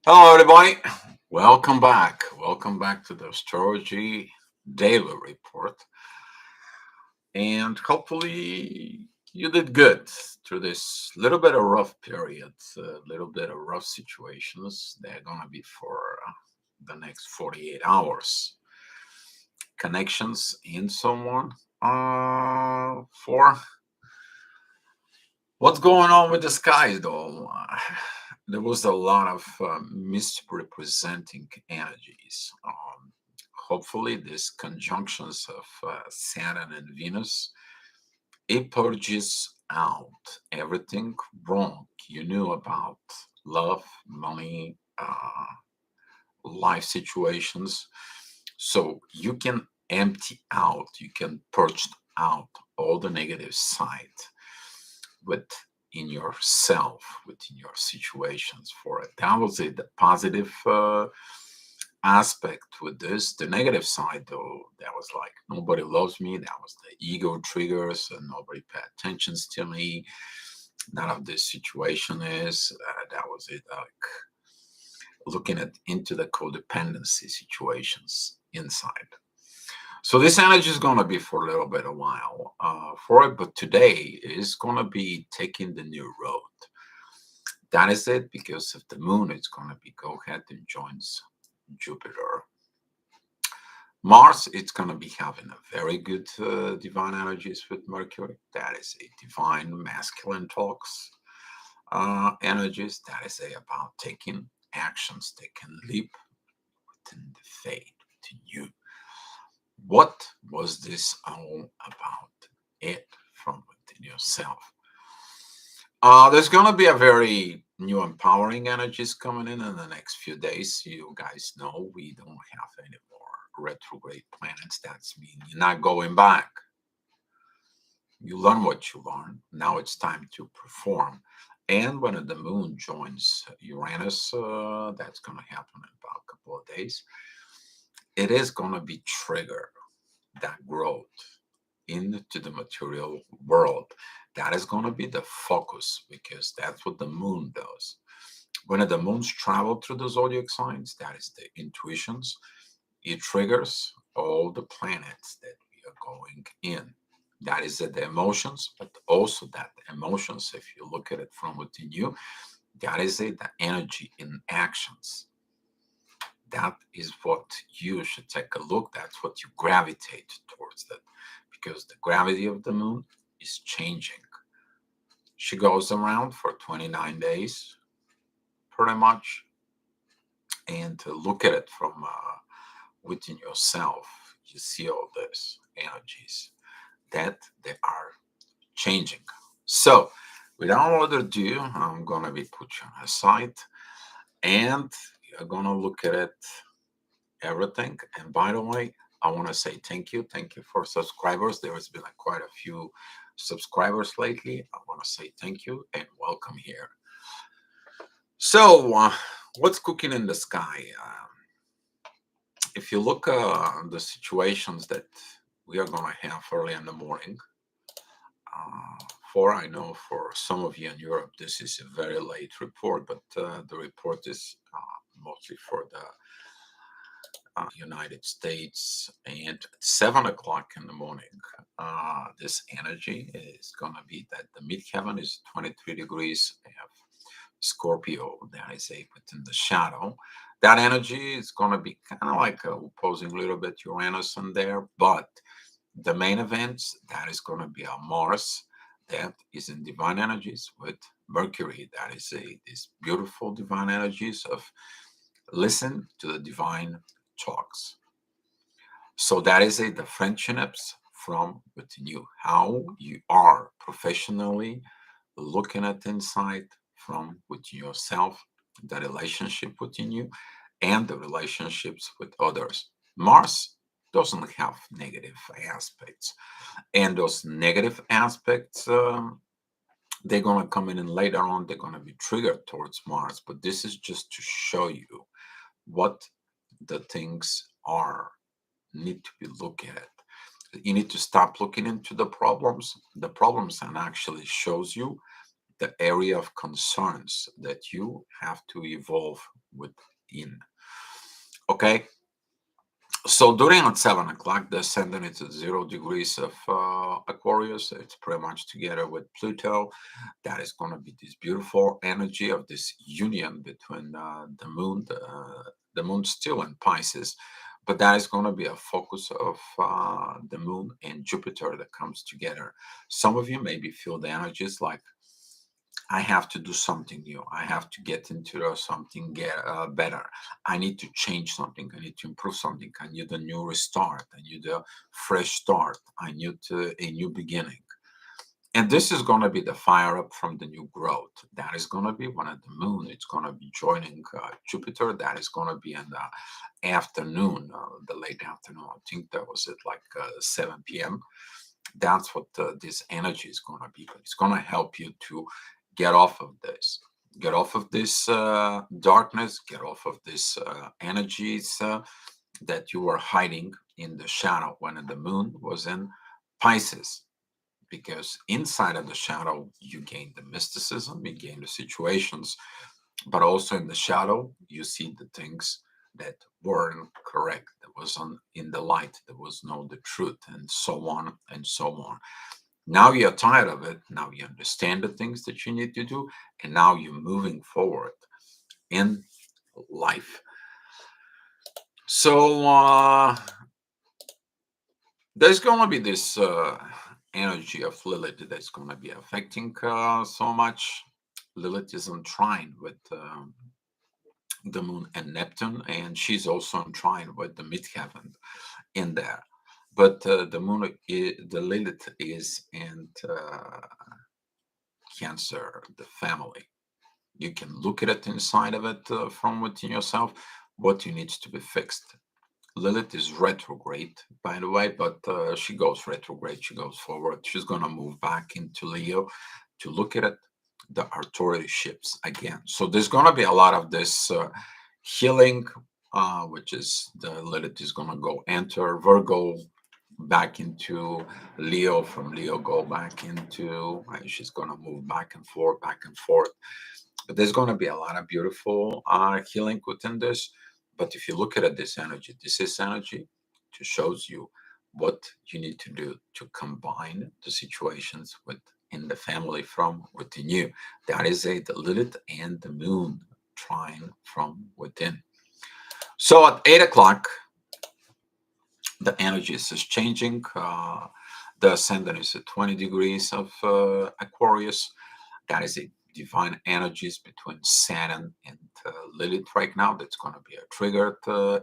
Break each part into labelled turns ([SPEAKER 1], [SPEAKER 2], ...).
[SPEAKER 1] Hello, everybody. Welcome back. Welcome back to the Astrology Daily Report. And hopefully, you did good through this little bit of rough period, a little bit of rough situations. They're going to be for the next 48 hours. Connections in someone for what's going on with the skies, though. There was a lot of misrepresenting energies. Hopefully, these conjunctions of Saturn and Venus, it purges out everything wrong you knew about love, money, life situations. So you can empty out, you can purge out all the negative side within yourself, within your situations for it. That was it. The positive aspect with this. The negative side, though, that was like nobody loves me. That was the ego triggers, and nobody paid attention to me. None of this situation is. That was it. Like looking at into the codependency situations inside. So this energy is going to be for a little bit a while for it, but today is going to be taking the new road. That is it, because of the moon, it's going to be go ahead and joins Jupiter. Mars, it's going to be having a very good divine energies with Mercury. That is a divine masculine talks energies. That is a about taking actions, taking leap within the fate, within you. What was this all about? It from within yourself. There's going to be a very new empowering energies coming in the next few days. You guys know we don't have any more retrograde planets. That's mean you're not going back. You learn what you learn. Now it's time to perform. And when the moon joins Uranus, that's going to happen in about a couple of days. It is going to be trigger that growth into the material world. That is going to be the focus, because that's what the moon does. When the moons travel through the zodiac signs, that is the intuitions. It triggers all the planets that we are going in. That is the emotions, but also that emotions, if you look at it from within you, that is it, the energy in actions. That is what you should take a look. That's what you gravitate towards that, because the gravity of the moon is changing. She goes around for 29 days, pretty much, and to look at it from within yourself, you see all these energies that they are changing. So, without further ado, I'm gonna be put you on a side, and you're gonna look at it everything. And by the way, I want to say thank you for subscribers. There has been quite a few subscribers lately. I want to say thank you and welcome here. So, what's cooking in the sky? If you look the situations that we are going to have early in the morning, for I know for some of you in Europe, this is a very late report, but the report is mostly for the United States, and at 7 o'clock in the morning, this energy is going to be that the midheaven is 23 degrees of Scorpio. That is a within the shadow. That energy is going to be kind of like opposing a little bit Uranus in there, but the main events that is going to be a Mars that is in divine energies with Mercury. That is a these beautiful divine energies of listen to the divine talks. So that is it, the friendships from within you, how you are professionally looking at inside from within yourself, the relationship within you, and the relationships with others. Mars doesn't have negative aspects, and those negative aspects, they're going to come in and later on they're going to be triggered towards Mars. But this is just to show you what the things are need to be looked at. You need to stop looking into the problems and actually shows you the area of concerns that you have to evolve within. Okay, so during at 7 o'clock, the ascendant is at 0 degrees of Aquarius. It's pretty much together with Pluto. That is going to be this beautiful energy of this union between the moon still in Pisces, but that is going to be a focus of the moon and Jupiter that comes together. Some of you maybe feel the energies like, I have to do something new. I have to get into something better. I need to change something. I need to improve something. I need a new restart. I need a fresh start. I need a new beginning. And this is going to be the fire up from the new growth. That is going to be when at the moon, it's going to be joining Jupiter. That is going to be in the afternoon, the late afternoon. I think that was at like 7 p.m. That's what this energy is going to be. But it's going to help you to get off of this. Get off of this darkness. Get off of this energies that you were hiding in the shadow when the moon was in Pisces, because inside of the shadow you gain the mysticism, you gain the situations, but also in the shadow you see the things that weren't correct, that wasn't in the light, there was no the truth, and so on and so on. Now you're tired of it, now you understand the things that you need to do, and now you're moving forward in life. So there's going to be this energy of Lilith that's going to be affecting so much. Lilith is in trine with the moon and Neptune, and she's also in trine with the midheaven in there. But the Lilith is in Cancer, the family. You can look at it inside of it from within yourself, what you needs to be fixed. Lilith is retrograde, by the way, but she goes retrograde, she goes forward. She's going to move back into Leo to look at it, the authority shifts again. So there's going to be a lot of this healing, which is the Lilith is going to go enter Virgo, back into Leo, from Leo go back into, she's going to move back and forth, back and forth. But there's going to be a lot of beautiful healing within this. But if you look at it, this is energy to shows you what you need to do to combine the situations within the family from within you. That is the Lilith and the moon trine from within. So at 8 o'clock, the energy is just changing. The ascendant is at 20 degrees of Aquarius. That is a divine energies between Saturn and Lilith right now. That's going to be a triggered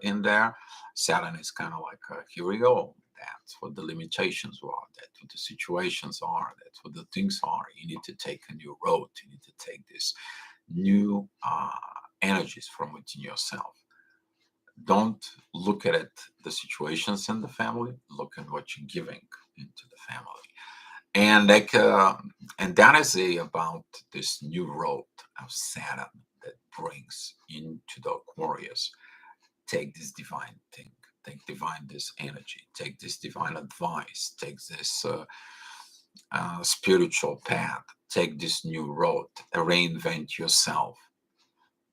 [SPEAKER 1] in there. Saturn is kind of like, here we go. That's what the limitations are. That's what the situations are. That's what the things are. You need to take a new road. You need to take this new energies from within yourself. Don't look at it, the situations in the family. Look at what you're giving into the family. And and that is about this new road of Saturn that brings into the Aquarius. Take this divine thing, take divine this energy, take this divine advice, take this spiritual path, take this new road, reinvent yourself.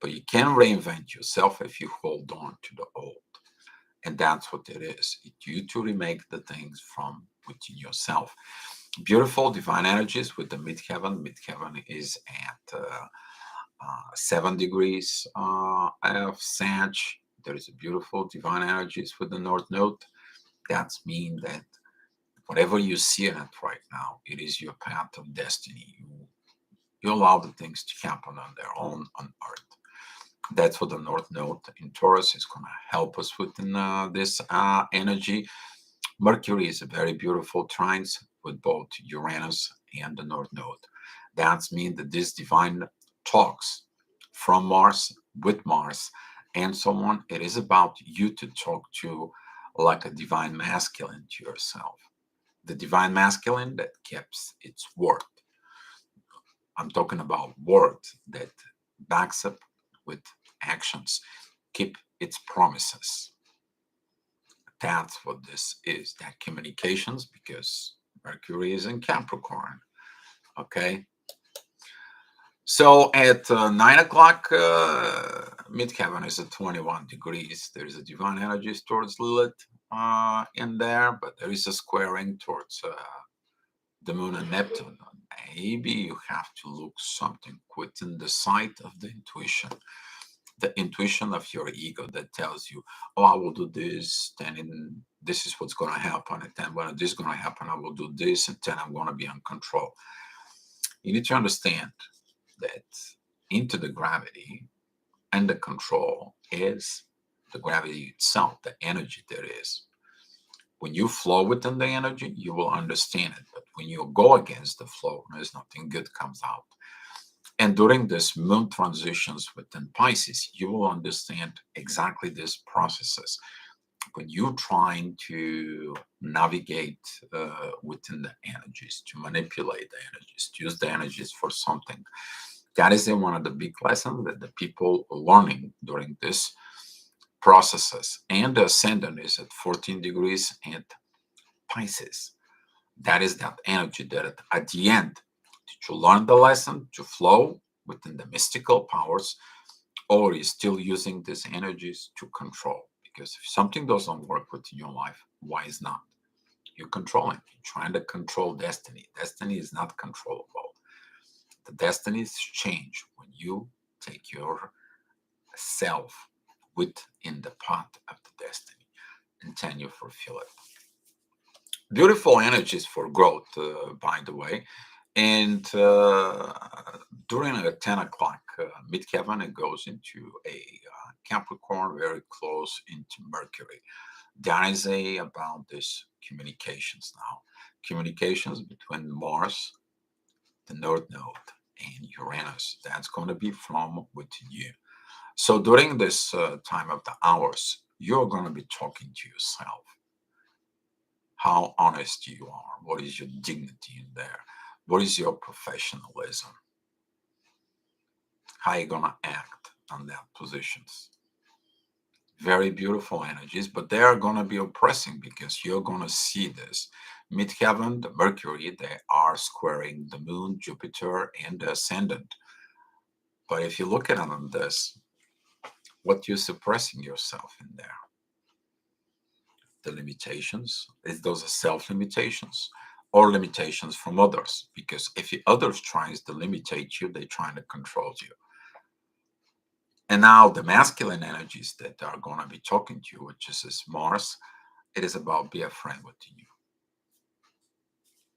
[SPEAKER 1] But you can't reinvent yourself if you hold on to the old. And that's what it is. You to remake the things from within yourself. Beautiful divine energies with the midheaven. Midheaven is at 7 degrees of Sag. There is a beautiful divine energies with the North Node. That's mean that whatever you see in it right now, it is your path of destiny. You allow the things to happen on their own on Earth. That's what the North Node in Taurus is going to help us within this energy. Mercury is a very beautiful trine with both Uranus and the North Node. That means that this divine talks from Mars, with Mars, and so on. It is about you to talk to like a divine masculine to yourself. The divine masculine that keeps its word. I'm talking about word that backs up with actions, keep its promises. That's what this is, that communications, because Mercury is in Capricorn. Okay. So at 9 o'clock, midheaven is at 21 degrees. There is a divine energy towards Lilith in there, but there is a squaring towards the moon and Neptune. Maybe you have to look something within the sight of the intuition of your ego that tells you, oh, I will do this, this is what's going to happen, and then when this is going to happen, I will do this, and then I'm going to be in control. You need to understand that into the gravity and the control is the gravity itself, the energy there is. When you flow within the energy, you will understand it. But when you go against the flow, there's nothing good comes out. And during this moon transitions within Pisces, you will understand exactly these processes. When you're trying to navigate within the energies, to manipulate the energies, to use the energies for something, that is one of the big lessons that the people are learning during this processes. And the ascendant is at 14 degrees and Pisces. That is that energy that at the end, to learn the lesson, to flow within the mystical powers, or is still using these energies to control. Because if something doesn't work within your life, why is not? You're controlling. You're trying to control destiny. Destiny is not controllable. The destinies change when you take your self within the path of the destiny and then you fulfill it. Beautiful energies for growth, by the way. And during 10 o'clock midheaven, it goes into a Capricorn, very close into Mercury. That is about this communications now. Communications between Mars, the North Node, and Uranus. That's going to be from within you. So during this time of the hours, you're going to be talking to yourself. How honest you are. What is your dignity in there? What is your professionalism? How are you going to act on that positions? Very beautiful energies, but they are going to be oppressing because you're going to see this. Midheaven, the Mercury, they are squaring the moon, Jupiter, and the ascendant. But if you look at it on this, what you're suppressing yourself in there? The limitations, is those are self-limitations or limitations from others, because if the others tries to limitate you, they're trying to control you. And now the masculine energies that are going to be talking to you, which is Mars, it is about be a friend with you.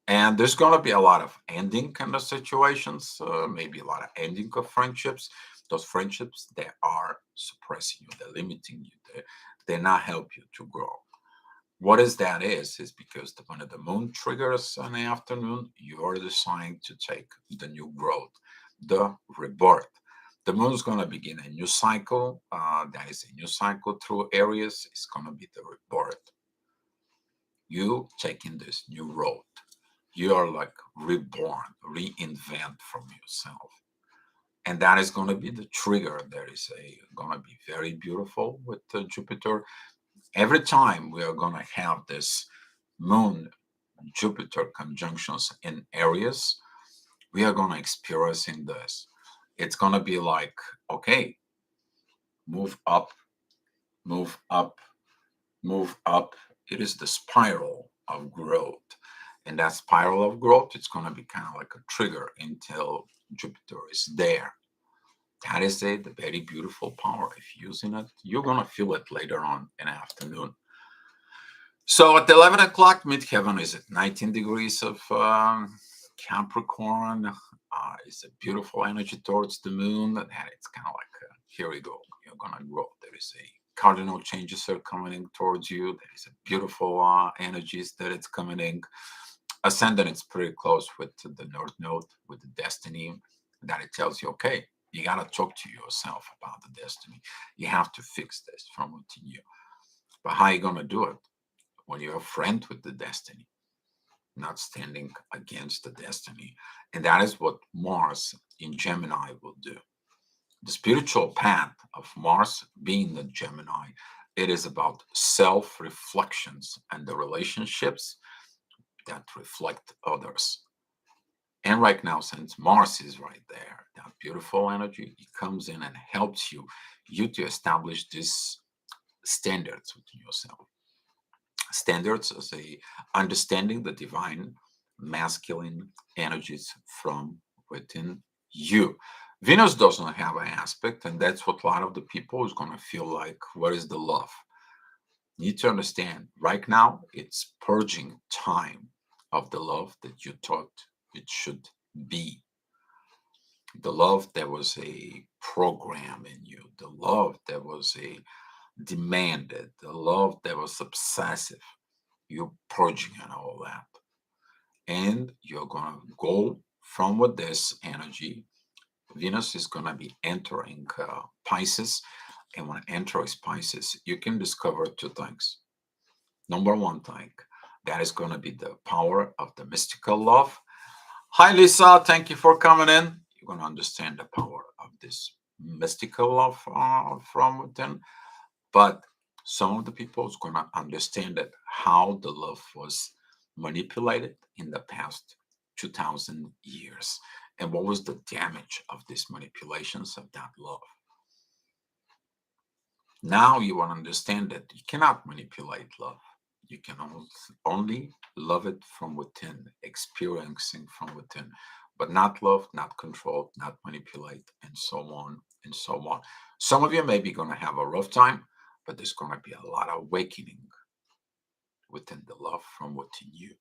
[SPEAKER 1] And there's going to be a lot of ending kind of situations, maybe a lot of ending of friendships. Those friendships, they are suppressing you, they're limiting you, they're not help you to grow. What is that is because when the moon triggers in the afternoon, you're deciding to take the new growth, the rebirth. The moon is going to begin a new cycle. That is a new cycle through Aries. It's going to be the rebirth. You taking this new road. You are like reborn, reinvent from yourself. And that is going to be the trigger. There is going to be very beautiful with Jupiter. Every time we are going to have this moon Jupiter conjunctions in Aries, we are going to experiencing this. It's going to be like, okay, move up, move up, move up. It is the spiral of growth. And that spiral of growth, it's going to be kind of like a trigger until Jupiter is there. That is the very beautiful power. If you're using it, you're going to feel it later on in the afternoon. So at 11 o'clock, midheaven is at 19 degrees of Capricorn. It's a beautiful energy towards the moon. And it's kind of like, here we go. You're going to grow. There is a cardinal changes are coming in towards you. There is a beautiful energies that it's coming in. Ascendant, it's pretty close with the North Node, with the destiny. That it tells you, okay, you got to talk to yourself about the destiny. You have to fix this from within you. But how are you going to do it? When you're a friend with the destiny, not standing against the destiny. And that is what Mars in Gemini will do. The spiritual path of Mars being the Gemini, it is about self-reflections and the relationships that reflect others. And right now, since Mars is right there, that beautiful energy, it comes in and helps you to establish these standards within yourself. Standards as a understanding the divine masculine energies from within you. Venus doesn't have an aspect, and that's what a lot of the people is going to feel like. What is the love? You need to understand right now it's purging time of the love that you thought it should be, the love that was a program in you, the love that was a demanded, the love that was obsessive. You're purging and all that. And you're going to go from with this energy. Venus is going to be entering Pisces. And when it enters Pisces, you can discover two things. Number one thing, that is going to be the power of the mystical love. Hi, Lisa. Thank you for coming in. You're going to understand the power of this mystical love from within. But some of the people is going to understand that how the love was manipulated in the past 2000 years and what was the damage of these manipulations of that love. Now you want to understand that you cannot manipulate love. You can only love it from within, experiencing from within, but not love, not control, not manipulate, and so on and so on. Some of you may be going to have a rough time, but there's going to be a lot of awakening within the love from within you.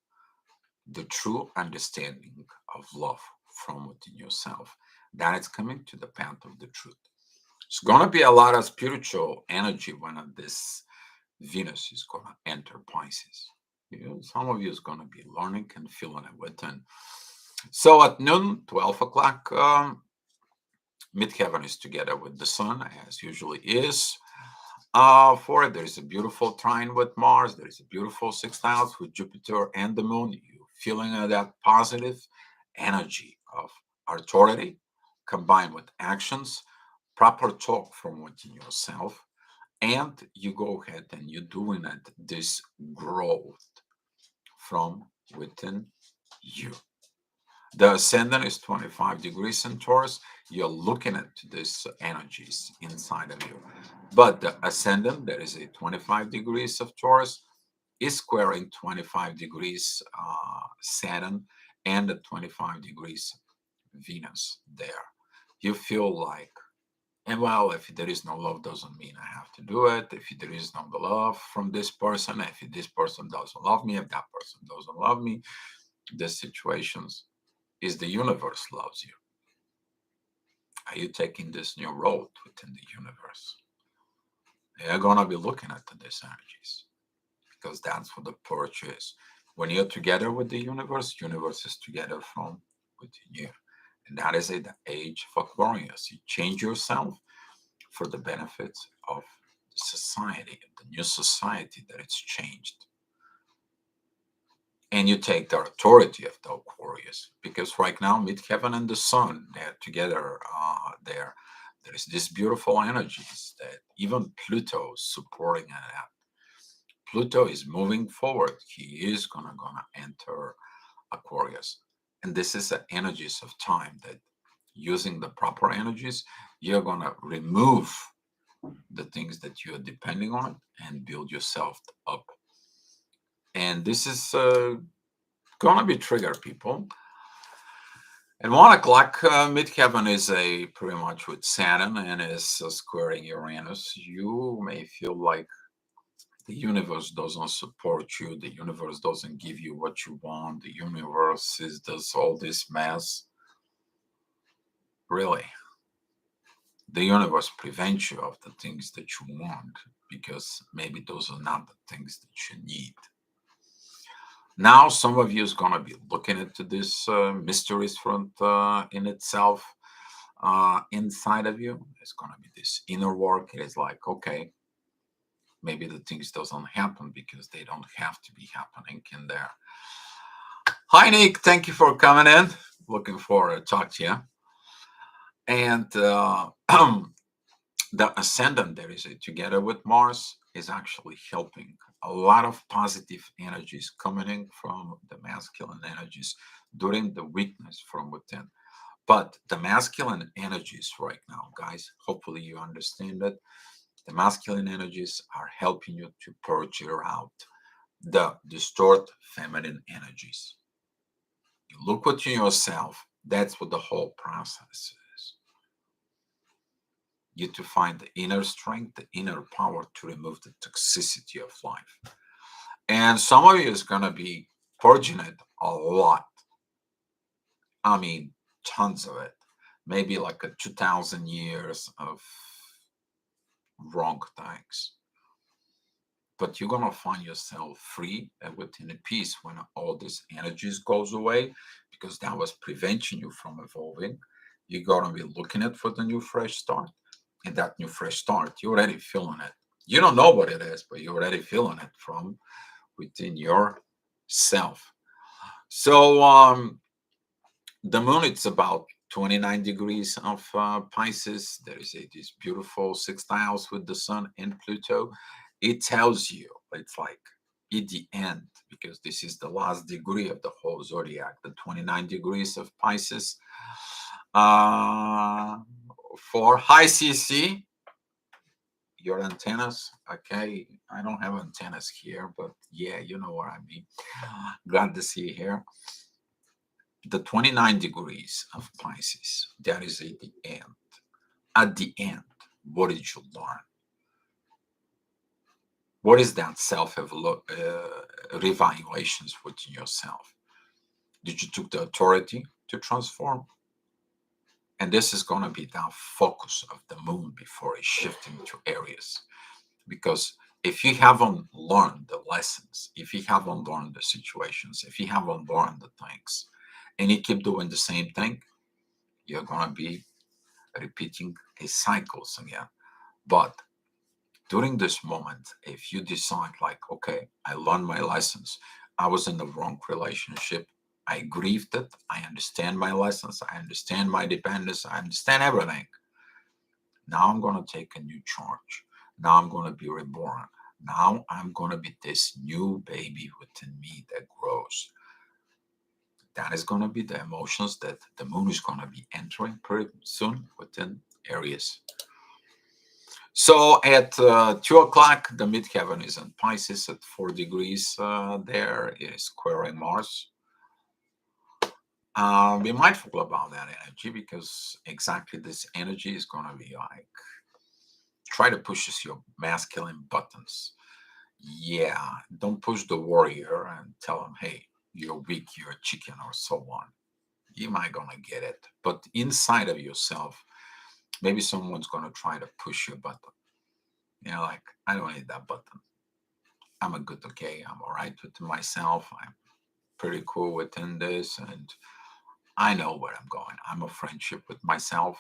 [SPEAKER 1] The true understanding of love from within yourself. That is coming to the path of the truth. It's going to be a lot of spiritual energy when this Venus is going to enter Pisces. Some of you is going to be learning and feeling it within. So at noon, 12 o'clock, midheaven is together with the sun, as usually is. For it, there is a beautiful trine with Mars. There is a beautiful sixth house with Jupiter and the moon. You feeling that positive energy of authority combined with actions, proper talk from within yourself, and you go ahead and you're doing it, this growth from within you. The ascendant is 25 degrees in Taurus. You're looking at these energies inside of you. But the ascendant, that is a 25 degrees of Taurus, is squaring 25 degrees Saturn and the 25 degrees Venus there. You feel like, and well, if there is no love, doesn't mean I have to do it. If there is no love from this person, if this person doesn't love me, if that person doesn't love me, the situations is the universe loves you. Are you taking this new road within the universe? You're gonna be looking at these energies because that's what the purge is. When you're together with the universe is together from within you. And that is the age of Aquarius. You change yourself for the benefits of society, the new society that it's changed. And you take the authority of the Aquarius because right now, midheaven and the sun, they're together there. There is this beautiful energies that even Pluto is supporting that. Pluto is moving forward. He is gonna enter Aquarius. And this is the energies of time that using the proper energies, you're gonna remove the things that you're depending on and build yourself up. And this is gonna be trigger people. And 1 o'clock, midheaven is a pretty much with Saturn and is squaring Uranus. You may feel like the universe doesn't support you. The universe doesn't give you what you want. The universe does all this mess. Really, the universe prevents you of the things that you want because maybe those are not the things that you need. Now, some of you is going to be looking into this mysteries front in itself inside of you. It's going to be this inner work. It is like, okay, maybe the things doesn't happen because they don't have to be happening in there. Hi, Nick. Thank you for coming in. Looking forward to talk to you. And the ascendant there is together with Mars is actually helping a lot of positive energies coming in from the masculine energies during the weakness from within. But the masculine energies right now, guys, hopefully you understand that the masculine energies are helping you to purge out the distort feminine energies. You look within yourself. That's what the whole process is. You to find the inner strength, the inner power to remove the toxicity of life. And some of you is gonna be purging it a lot. I mean, tons of it. Maybe like a 2,000 years of wrong things. But you're gonna find yourself free and within a peace when all this energies goes away, because that was preventing you from evolving. You're gonna be looking at for the new fresh start. And that new fresh start, you're already feeling it. You don't know what it is, but you're already feeling it from within yourself. So the moon, it's about 29 degrees of Pisces. There is this beautiful sextiles with the sun and Pluto. It tells you it's like at the end, because this is the last degree of the whole zodiac, the 29 degrees of Pisces. Uh, for high CC, your antennas, okay? I don't have antennas here, but yeah, you know what I mean. Glad to see you here. The 29 degrees of Pisces, that is at the end. At the end, what did you learn? What is that self revaluations within yourself? Did you took the authority to transform? And this is going to be the focus of the moon before it's shifting to Aries. Because if you haven't learned the lessons, if you haven't learned the situations, if you haven't learned the things, and you keep doing the same thing, you're going to be repeating a cycles again. But during this moment, if you decide like, okay, I learned my lessons, I was in the wrong relationship, I grieved it, I understand my lessons, I understand my dependence, I understand everything. Now I'm going to take a new charge. Now I'm going to be reborn. Now I'm going to be this new baby within me that grows. That is going to be the emotions that the moon is going to be entering pretty soon within Aries. So at 2 o'clock, the midheaven is in Pisces at 4 degrees. There is squaring Mars. Be mindful about that energy, because exactly this energy is going to be like try to push your masculine buttons. Yeah, don't push the warrior and tell him, hey, you're weak, you're a chicken, or so on. You might gonna get it, but inside of yourself, maybe someone's gonna try to push your button. You know, like, I don't need that button. I'm a good, okay, I'm all right with myself. I'm pretty cool within this, and I know where I'm going. I'm a friendship with myself.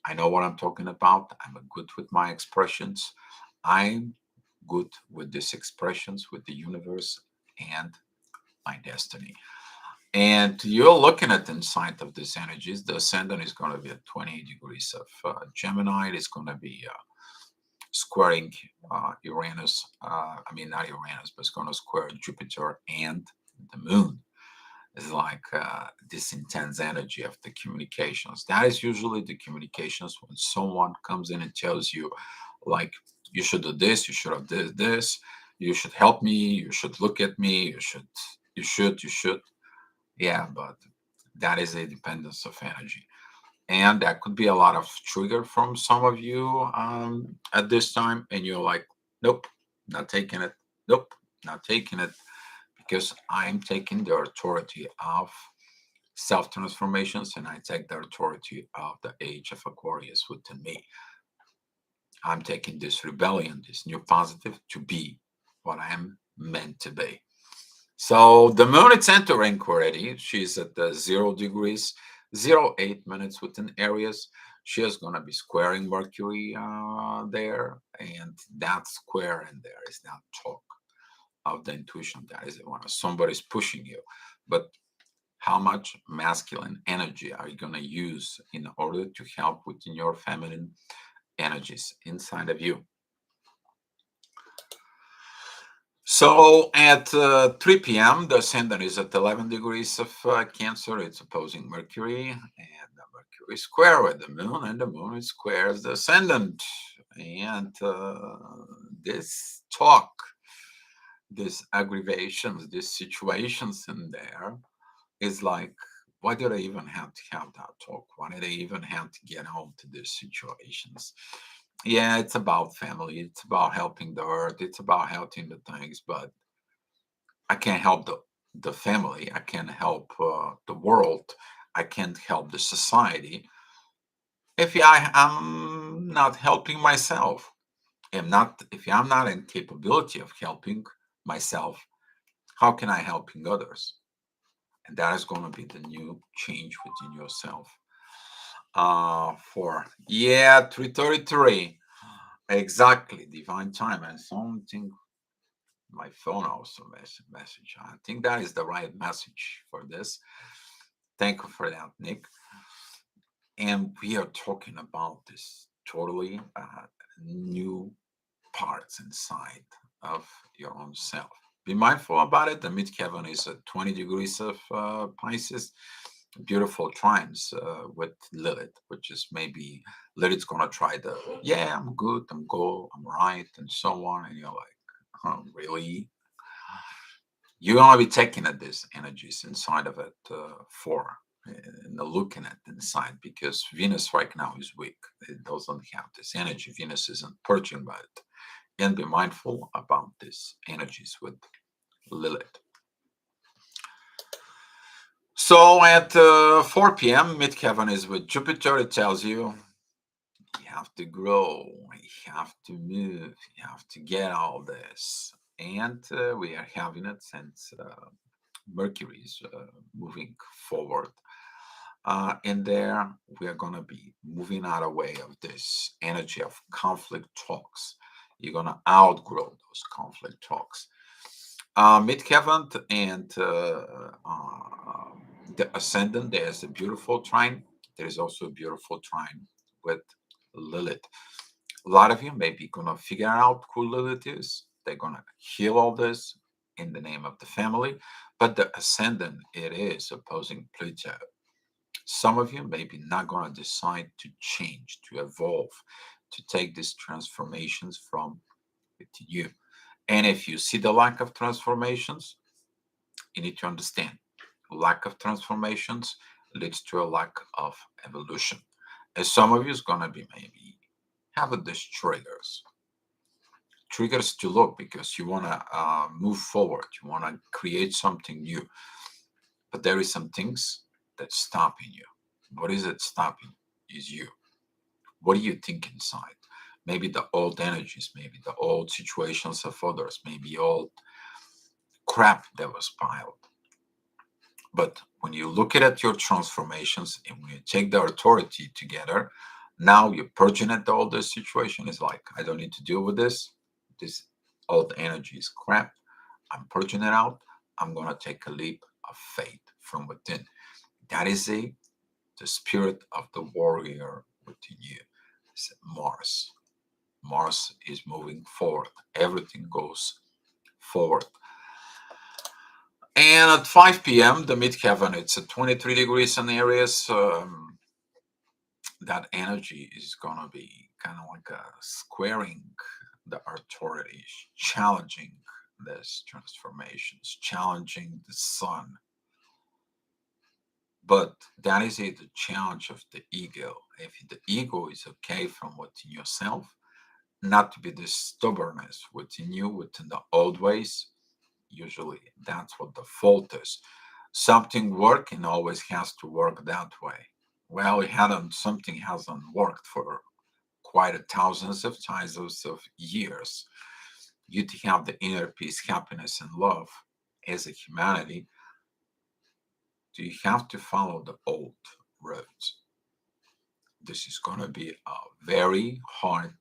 [SPEAKER 1] I know what I'm talking about. I'm a good with my expressions. I'm good with these expressions, with the universe and my destiny. And you're looking at the inside of these energies. The ascendant is going to be at 28 degrees of Gemini. It's going to be squaring Uranus. I mean, not Uranus, but it's going to square Jupiter and the moon. It's like this intense energy of the communications. That is usually the communications when someone comes in and tells you, like, you should do this, you should have this, you should help me, you should look at me, you should. Yeah, but that is a dependence of energy. And that could be a lot of trigger from some of you at this time. And you're like, nope, not taking it. Nope, not taking it, because I'm taking the authority of self transformations, and I take the authority of the age of Aquarius within me. I'm taking this rebellion, this new positive, to be what I am meant to be. So the moon is entering already. She's at the 0 degrees, 08 minutes within Aries. She is going to be squaring Mercury there. And that square in there is that talk of the intuition. That is when somebody's pushing you. But how much masculine energy are you going to use in order to help within your feminine energies inside of you? So at 3 p.m., the ascendant is at 11 degrees of Cancer. It's opposing Mercury, and the Mercury is square with the moon, and the moon is square as the ascendant. And this talk, these aggravations, these situations in there is like, why do they even have to have that talk? Why do they even have to get home to these situations? Yeah, it's about family. It's about helping the earth. It's about helping the things, but I can't help the family. I can't help the world. I can't help the society if I am not helping myself. If I'm not in capability of helping myself, how can I helping others? And that is going to be the new change within yourself. For yeah, 3:33 exactly divine time and something. My phone also message. I think that is the right message for this. Thank you for that, Nick. And we are talking about this totally new parts inside of your own self. Be mindful about it. The midheaven is at 20 degrees of Pisces. Beautiful trines with Lilith, which is maybe Lilith's gonna try the yeah, I'm good, I'm right, and so on. And you're like, oh, really? You're gonna be taking at these energies inside of it for and looking at inside because Venus right now is weak. It doesn't have this energy. Venus isn't purging by it. And be mindful about these energies with Lilith. So at 4 p.m., midheaven is with Jupiter. It tells you have to grow, you have to move, you have to get all this. And we are having it since Mercury is moving forward. And there we are going to be moving out of way of this energy of conflict talks. You're going to outgrow those conflict talks. Midheaven and the ascendant, there's a beautiful trine. There is also a beautiful trine with Lilith. A lot of you may be going to figure out who Lilith is. They're going to heal all this in the name of the family. But the ascendant, it is opposing Pluto. Some of you maybe not going to decide to change, to evolve, to take these transformations from within you. And if you see the lack of transformations, you need to understand lack of transformations leads to a lack of evolution. And some of you is going to be maybe having these triggers to look because you want to move forward, you want to create something new, but there is some things that's stopping you. What is it stopping? Is you. What do you think inside? Maybe the old energies, maybe the old situations of others, maybe old crap that was piled. But when you look at your transformations and when you take the authority together, now you're purging at all this situation. It's like, I don't need to deal with this. This old energy is crap. I'm purging it out. I'm going to take a leap of faith from within. That is the spirit of the warrior within you. It's Mars. Mars is moving forward. Everything goes forward. And at 5 p.m., the midheaven, it's at 23 degrees in Aries. That energy is going to be kind of like a squaring the authority, challenging these transformations, challenging the sun. But that is the challenge of the ego. If the ego is okay from within yourself, not to be this stubbornness within you, within the old ways, usually that's what the fault is. Something working always has to work that way. Well, it hadn't, something hasn't worked for quite a thousands of thousands of years. You to have the inner peace, happiness, and love as a humanity, do you have to follow the old roads? This is going to be a very hard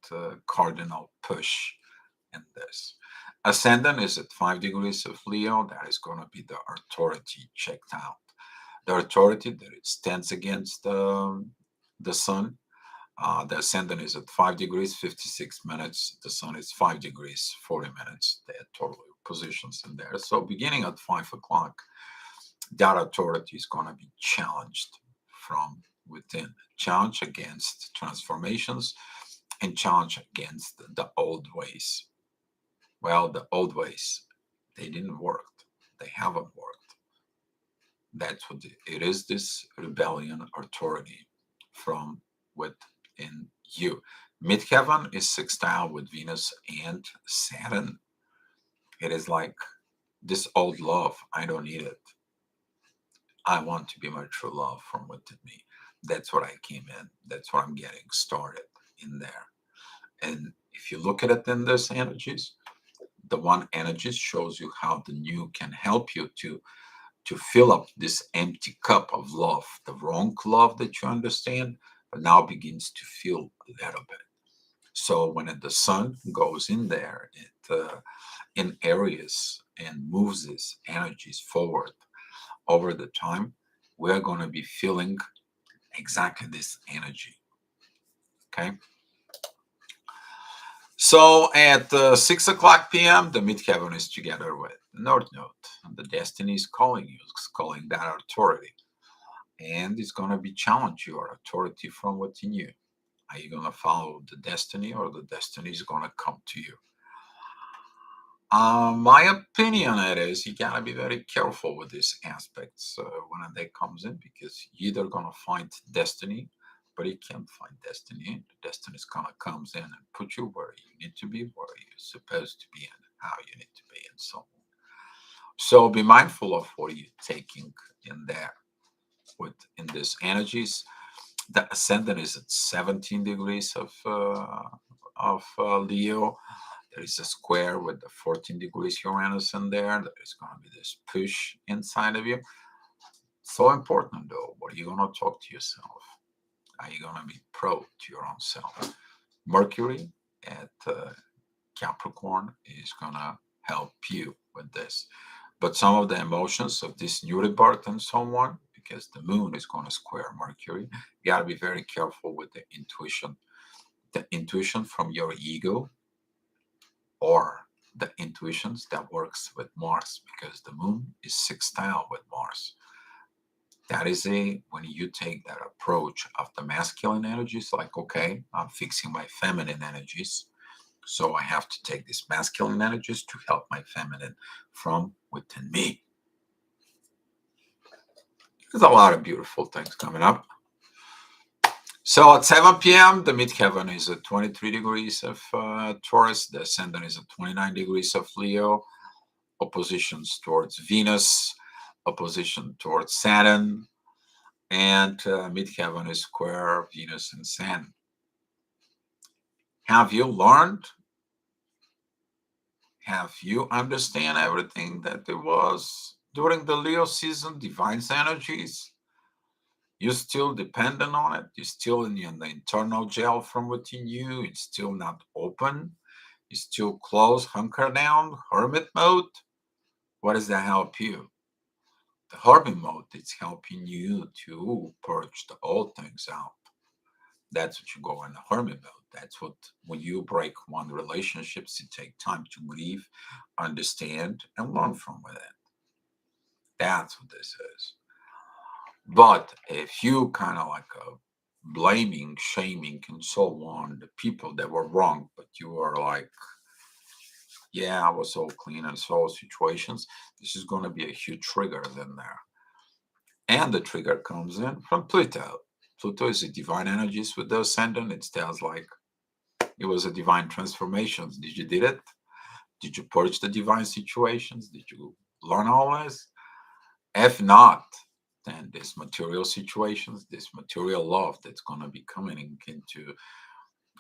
[SPEAKER 1] cardinal push in this. Ascendant is at 5 degrees of Leo. That is going to be the authority checked out. The authority that it stands against the sun. The ascendant is at 5 degrees, 56 minutes. The sun is 5 degrees, 40 minutes. They are totally positions in there. So beginning at 5 o'clock, that authority is going to be challenged from within, challenge against transformations and challenge against the old ways. Well, the old ways, they didn't work. They haven't worked. That's what it is, this rebellion authority from within you. Midheaven is sextile with Venus and Saturn. It is like this old love, I don't need it. I want to be my true love from within me. That's what I came in. That's what I'm getting started in there. And if you look at it in these energies, the one energy shows you how the new can help you to fill up this empty cup of love, the wrong love that you understand, but now begins to feel a little bit. So when the sun goes in there, in areas and moves these energies forward over the time, we're going to be feeling exactly this energy. Okay. So at 6 o'clock p.m., the midheaven is together with North Node. And the destiny is calling you, it's calling that authority. And it's going to be challenge your authority from within you. Are you going to follow the destiny, or the destiny is going to come to you? My opinion it is you gotta be very careful with these aspects when a day comes in, because you're either gonna find destiny, but you can't find destiny. The destiny is gonna comes in and put you where you need to be, where you're supposed to be, and how you need to be, and so on. So be mindful of what you're taking in there in these energies. The ascendant is at 17 degrees of Leo. There is a square with the 14 degrees Uranus in there. There is going to be this push inside of you. So important, though. What are you going to talk to yourself? Are you going to be pro to your own self? Mercury at Capricorn is going to help you with this. But some of the emotions of this new rebirth and so on, because the moon is going to square Mercury, you got to be very careful with the intuition. The intuition from your ego, or the intuitions that works with Mars, because the moon is sextile with Mars. That is when you take that approach of the masculine energies, like, okay, I'm fixing my feminine energies. So I have to take these masculine energies to help my feminine from within me. There's a lot of beautiful things coming up. So at 7 p.m., the midheaven is at 23 degrees of Taurus. The ascendant is at 29 degrees of Leo. Oppositions towards Venus, opposition towards Saturn, and midheaven is square Venus and Saturn. Have you learned? Have you understand everything that there was during the Leo season, divine energies? You still dependent on it? You're still in the internal jail from within you? It's still not open? You're still closed, hunker down, hermit mode? What does that help you? The hermit mode is helping you to purge the old things out. That's what you go in the hermit mode. That's what, when you break one relationships, you take time to grieve, understand, and learn from it. That's what this is. But if you kind of like blaming, shaming, and so on the people that were wrong, but you are like, yeah, I was so clean in so situations, this is going to be a huge trigger in there. And the trigger comes in from Pluto. Pluto is a divine energies with the ascendant. It tells like it was a divine transformation. Did you did it? Did you purge the divine situations? Did you learn all this? If not, then this material situations, this material love that's going to be coming into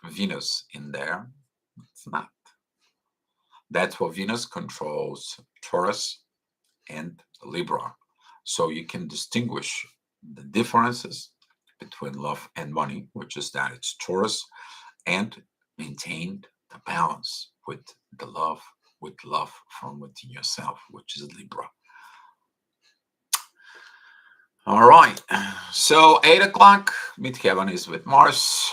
[SPEAKER 1] Venus in there, it's not. That's what Venus controls Taurus and Libra. So you can distinguish the differences between love and money, which is that it's Taurus, and maintain the balance with love from within yourself, which is Libra. All right. So 8 o'clock, midheaven is with Mars.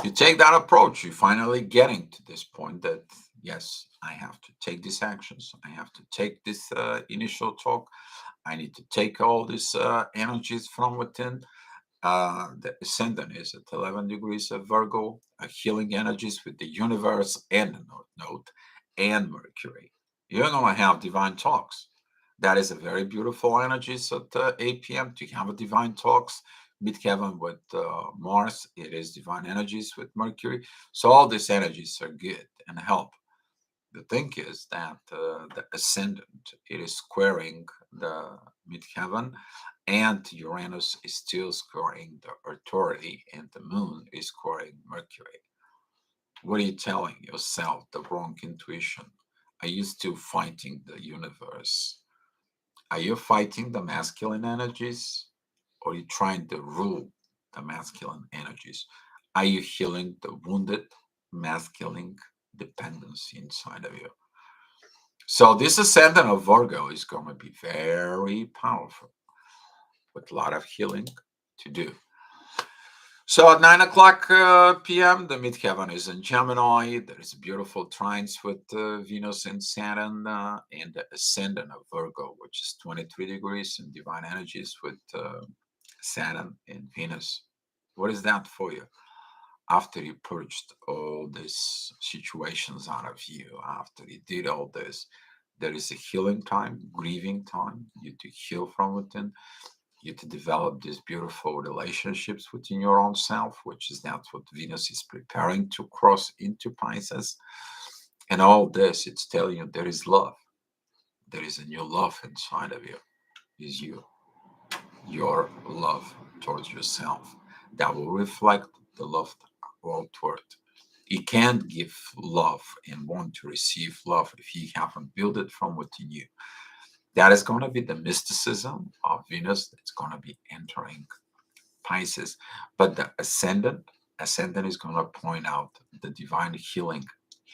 [SPEAKER 1] You take that approach, you're finally getting to this point that Yes, I have to take these actions. I have to take this initial talk. I need to take all these energies from within. The ascendant is at 11 degrees of Virgo, healing energies with the universe and the North Node and Mercury. You're going to have divine talks. That is a very beautiful energies at 8 p.m. to have a divine talks. Midheaven with Mars, it is divine energies with Mercury. So all these energies are good and help. The thing is that the ascendant, it is squaring the midheaven, and Uranus is still squaring the authority, and the moon is squaring Mercury. What are you telling yourself? The wrong intuition. Are you still fighting the universe? Are you fighting the masculine energies, or are you trying to rule the masculine energies? Are you healing the wounded masculine dependency inside of you? So this ascendant of Virgo is going to be very powerful with a lot of healing to do. So at 9 o'clock p.m., the midheaven is in Gemini. There is beautiful trines with Venus and Saturn, and the ascendant of Virgo, which is 23 degrees in divine energies with Saturn and Venus. What is that for you? After you purged all these situations out of you, after you did all this, there is a healing time, grieving time, you to heal from within, you to develop these beautiful relationships within your own self, which is that's what Venus is preparing to cross into Pisces. And all this, it's telling you there is love. There is a new love inside of you, is you, your love towards yourself that will reflect the love outward. You can't give love and want to receive love if you haven't built it from within you. That is going to be the mysticism of Venus that's going to be entering Pisces. But the ascendant is going to point out the divine healing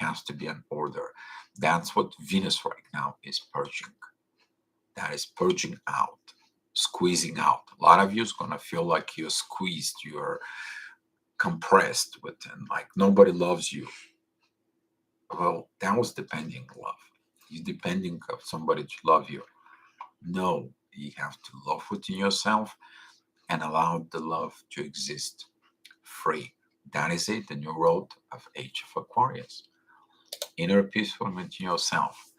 [SPEAKER 1] has to be in order. That's what Venus right now is purging. That is purging out, squeezing out. A lot of you is going to feel like you're squeezed, you're compressed within, like nobody loves you. Well, that was depending love. You're depending of somebody to love you. No, you have to love within yourself and allow the love to exist free. That is it, the new road of Age of Aquarius. Inner peace within yourself.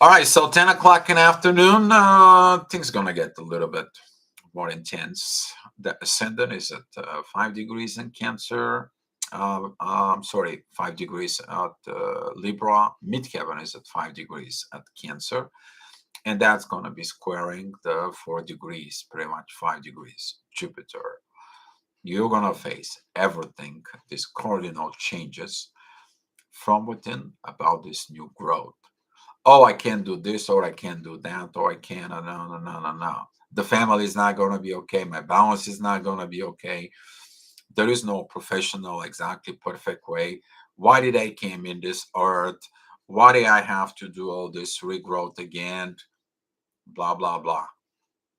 [SPEAKER 1] All right, so 10 o'clock in the afternoon, things going to get a little bit more intense. The ascendant is at 5 degrees in Cancer. I'm sorry, 5 degrees at Libra. Midheaven is at 5 degrees at Cancer. And that's going to be squaring the 4 degrees, pretty much 5 degrees, Jupiter. You're going to face everything, these cardinal changes from within about this new growth. Oh, I can't do this, or I can't do that, or I can't, no, no, no, no, no. The family is not going to be okay. My balance is not going to be okay. There is no professional, exactly perfect way. Why did I came in this earth? Why do I have to do all this regrowth again? Blah, blah, blah.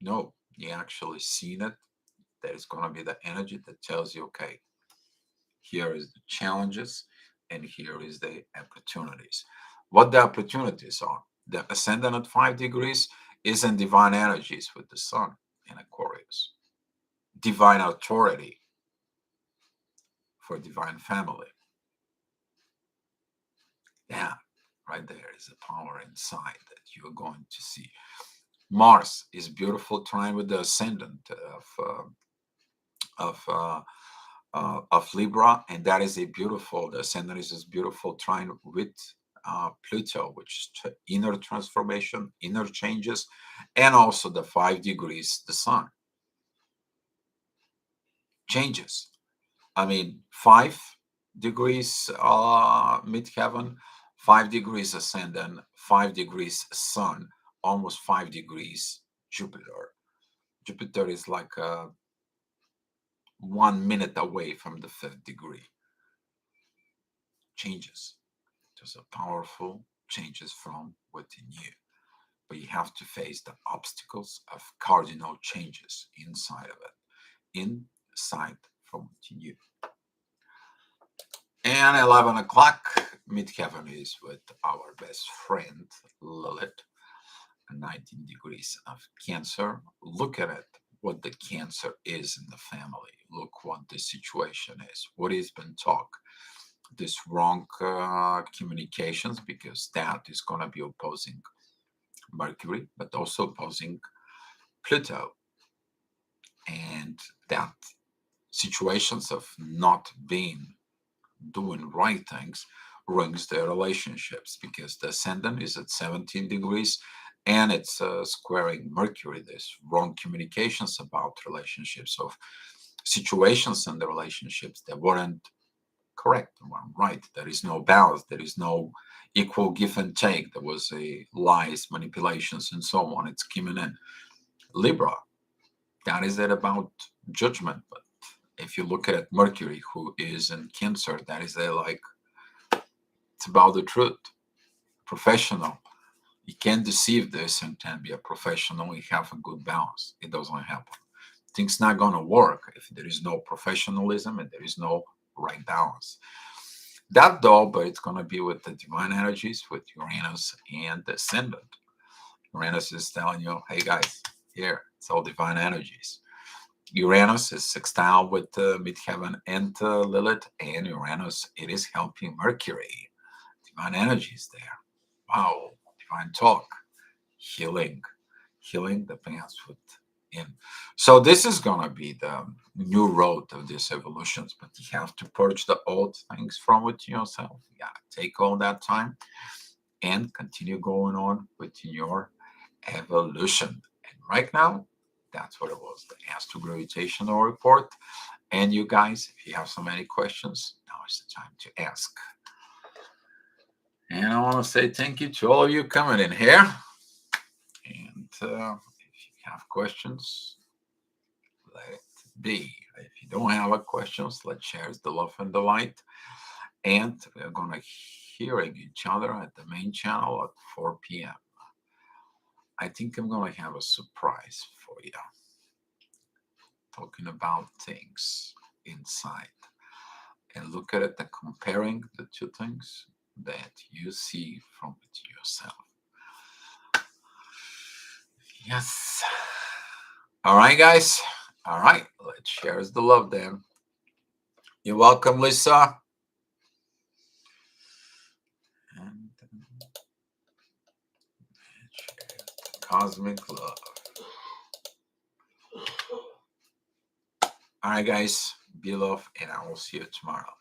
[SPEAKER 1] No, you actually seen it. There is going to be the energy that tells you, okay, here is the challenges and here is the opportunities. What the opportunities are? The ascendant at 5 degrees is in divine energies with the sun in Aquarius. Divine authority for divine family. Yeah, right there is a power inside that you're going to see. Mars is beautiful trine with the ascendant of Libra, and that is a beautiful. The ascendant is this beautiful trine with Pluto, which is inner transformation, inner changes, and also the 5 degrees, the Sun changes. I mean, 5 degrees midheaven, 5 degrees ascendant, 5 degrees Sun, almost 5 degrees Jupiter. Jupiter is like 1 minute away from the fifth degree. Changes. There's a powerful changes from within you. But you have to face the obstacles of cardinal changes inside of it, inside from within you. And 11 o'clock, midheaven is with our best friend, Lilith, 19 degrees of Cancer. Look at it, what the Cancer is in the family. Look what the situation is, what has been talked. This wrong communications, because that is going to be opposing Mercury, but also opposing Pluto. And that situations of not being doing right things ruins their relationships, because the ascendant is at 17 degrees and it's squaring Mercury. There's wrong communications about relationships, of situations in the relationships that weren't correct, weren't right. There is no balance, there is no equal give and take. There was a lies, manipulations, and so on. It's coming in. Libra, that is it about judgment. But if you look at it, Mercury, who is in Cancer, that is a like, it's about the truth. Professional. You can't deceive this and then be a professional. You have a good balance. It doesn't happen. Things not gonna work if there is no professionalism and there is no right balance. That though, but it's gonna be with the divine energies, with Uranus and the ascendant. Uranus is telling you, hey guys, here, it's all divine energies. Uranus is sextile with midheaven and Lilith, and Uranus, it is helping Mercury. Divine energies there. Wow, divine talk, healing, healing the past within. So this is gonna be the new road of these evolutions, but you have to purge the old things from within yourself. You gotta take all that time and continue going on with your evolution. And right now, that's what it was, the Astro Gravitational Report. And you guys, if you have so many questions, now is the time to ask. And I want to say thank you to all of you coming in here. And if you have questions, let it be. If you don't have a questions, let's share the love and the light. And we're going to hearing each other at the main channel at 4 p.m. I think I'm going to have a surprise for you, talking about things inside. And look at it and comparing the two things that you see from it yourself. Yes. All right, guys. All right. Let's share the love then. You're welcome, Lisa. And cosmic love. All right, guys. Be love, and I will see you tomorrow.